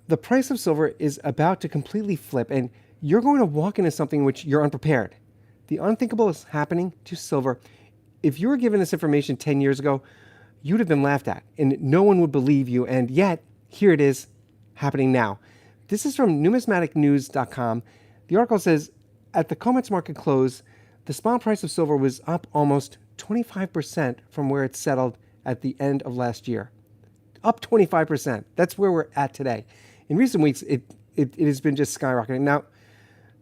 The price of silver is about to completely flip, and you're going to walk into something which you're unprepared. The unthinkable is happening to silver. If you were given this information 10 years ago, you'd have been laughed at, and no one would believe you, and yet, here it is happening now. This is from numismaticnews.com. The article says, at the COMEX market close, the spot price of silver was up almost 25% from where it settled at the end of last year. Up 25%. That's where we're at today. In recent weeks, it has been just skyrocketing. Now,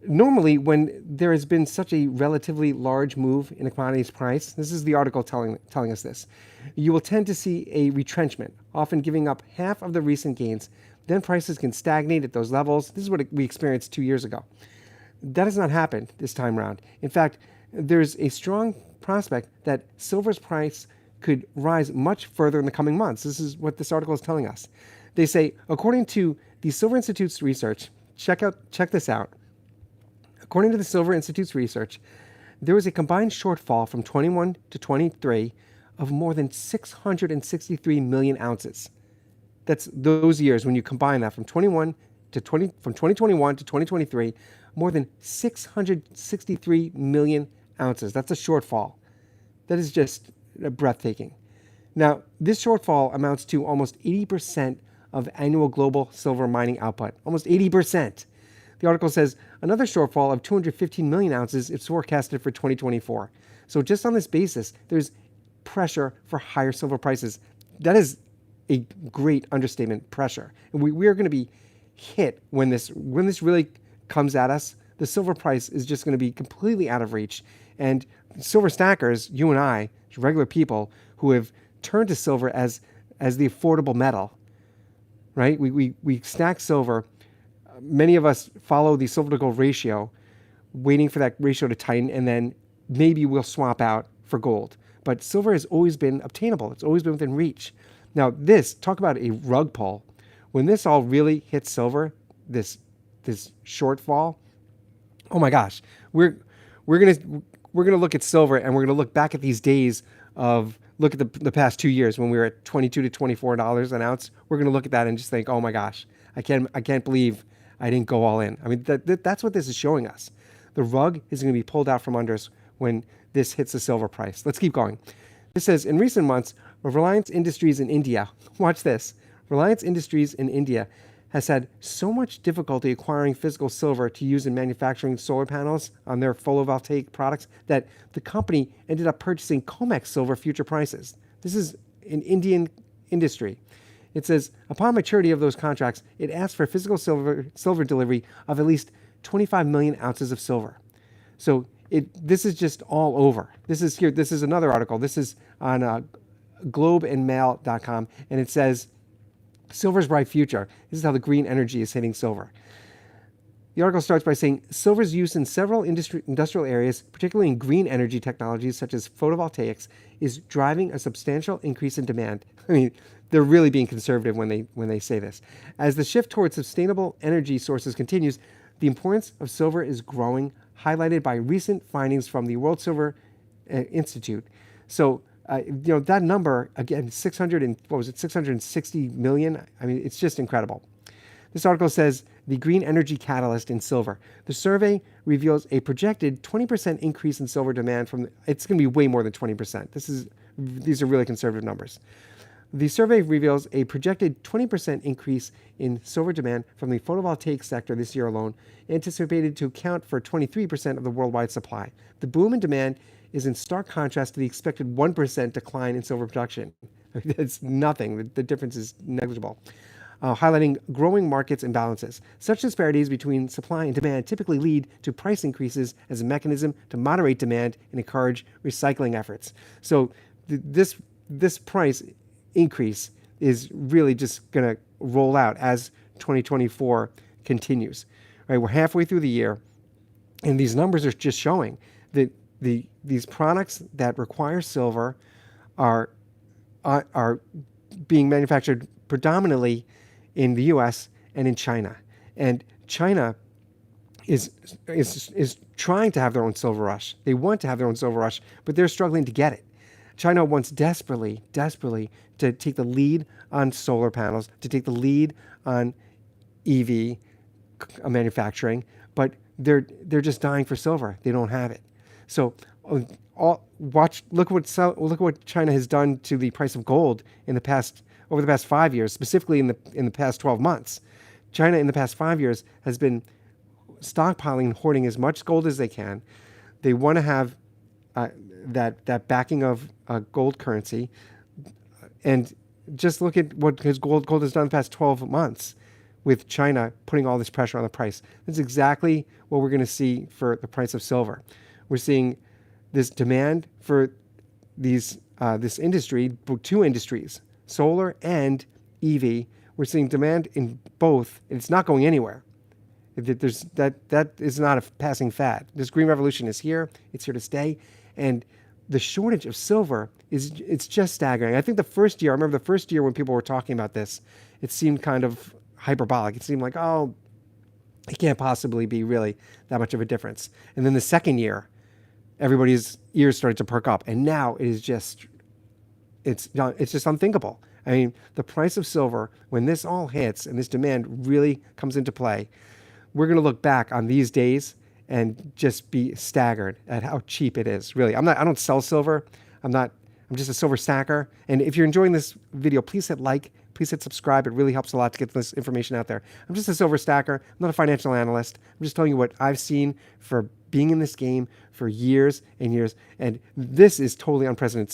normally, when there has been such a relatively large move in a commodity's price, this is the article telling us this, you will tend to see a retrenchment, often giving up half of the recent gains. Then prices can stagnate at those levels. This is what we experienced 2 years ago. That has not happened this time around. In fact, there's a strong prospect that silver's price could rise much further in the coming months. This is what this article is telling us. They say, according to the Silver Institute's research, check this out. According to the Silver Institute's research, there was a combined shortfall from 21 to 23 of more than 663 million ounces. That's those years when you combine that from 2021 to 2023, more than 663 million ounces. That's a shortfall. That is just breathtaking. Now, this shortfall amounts to almost 80% of annual global silver mining output. Almost 80%. The article says another shortfall of 215 million ounces is forecasted for 2024. So just on this basis, there's pressure for higher silver prices. That is a great understatement, pressure. And we are going to be hit when this really comes at us. The silver price is just going to be completely out of reach. And silver stackers, you and I, regular people who have turned to silver as the affordable metal, right? We stack silver. Many of us follow the silver to gold ratio, waiting for that ratio to tighten, and then maybe we'll swap out for gold. But silver has always been obtainable. It's always been within reach. Now, talk about a rug pull. When this all really hits silver, this shortfall, oh my gosh, we're gonna look at silver, and we're gonna look back at these days of look at the past 2 years when we were at $22 to $24 an ounce. We're gonna look at that and just think, oh my gosh, I can't believe I didn't go all in. I mean, that's what this is showing us. The rug is going to be pulled out from under us when this hits the silver price. Let's keep going. This says, in recent months, Reliance Industries in India, watch this, Reliance Industries in India has had so much difficulty acquiring physical silver to use in manufacturing solar panels on their photovoltaic products that the company ended up purchasing COMEX silver future prices. This is an Indian industry. It says, upon maturity of those contracts, it asks for physical silver delivery of at least 25 million ounces of silver. So this is just all over. This is another article. This is on globeandmail.com, and it says, silver's bright future. This is how the green energy is hitting silver. The article starts by saying, silver's use in several industrial areas, particularly in green energy technologies such as photovoltaics, is driving a substantial increase in demand. I mean, they're really being conservative when they say this. As the shift towards sustainable energy sources continues, the importance of silver is growing, highlighted by recent findings from the World Silver Institute. So, that number, again, 660 million? I mean, it's just incredible. This article says, the green energy catalyst in silver. The survey reveals a projected 20% increase in silver demand it's going to be way more than 20%. These are really conservative numbers. The survey reveals a projected 20% increase in silver demand from the photovoltaic sector this year alone, anticipated to account for 23% of the worldwide supply. The boom in demand is in stark contrast to the expected 1% decline in silver production. It's nothing. The difference is negligible. Highlighting growing markets imbalances. Such disparities between supply and demand typically lead to price increases as a mechanism to moderate demand and encourage recycling efforts. So this price increase is really just going to roll out as 2024 continues. Right, we're halfway through the year, and these numbers are just showing that these products that require silver are being manufactured predominantly in the U.S. and in China. And China is trying to have their own silver rush. They want to have their own silver rush, but they're struggling to get it. China wants desperately to take the lead on solar panels, to take the lead on EV manufacturing, but they're just dying for silver. They don't have it. So look what China has done to the price of gold over the past 5 years, specifically in the past 12 months. China in the past 5 years has been stockpiling and hoarding as much gold as they can. They want to have that backing of gold currency, and just look at what gold has done in the past 12 months with China putting all this pressure on the price. That's exactly what we're going to see for the price of silver. We're seeing this demand for this industry, two industries, solar and EV. We're seeing demand in both, and it's not going anywhere. That is not a passing fad. This green revolution is here. It's here to stay, and the shortage of silver it's just staggering. I think I remember the first year when people were talking about this, it seemed kind of hyperbolic. It seemed like, oh, it can't possibly be really that much of a difference. And then the second year, everybody's ears started to perk up, and now it's just unthinkable. I mean, the price of silver, when this all hits and this demand really comes into play, we're going to look back on these days and just be staggered at how cheap it is. Really, I don't sell silver. I'm just a silver stacker. And if you're enjoying this video, please hit like, please hit subscribe. It really helps a lot to get this information out there. I'm just a silver stacker. I'm not a financial analyst. I'm just telling you what I've seen for being in this game for years and years. And this is totally unprecedented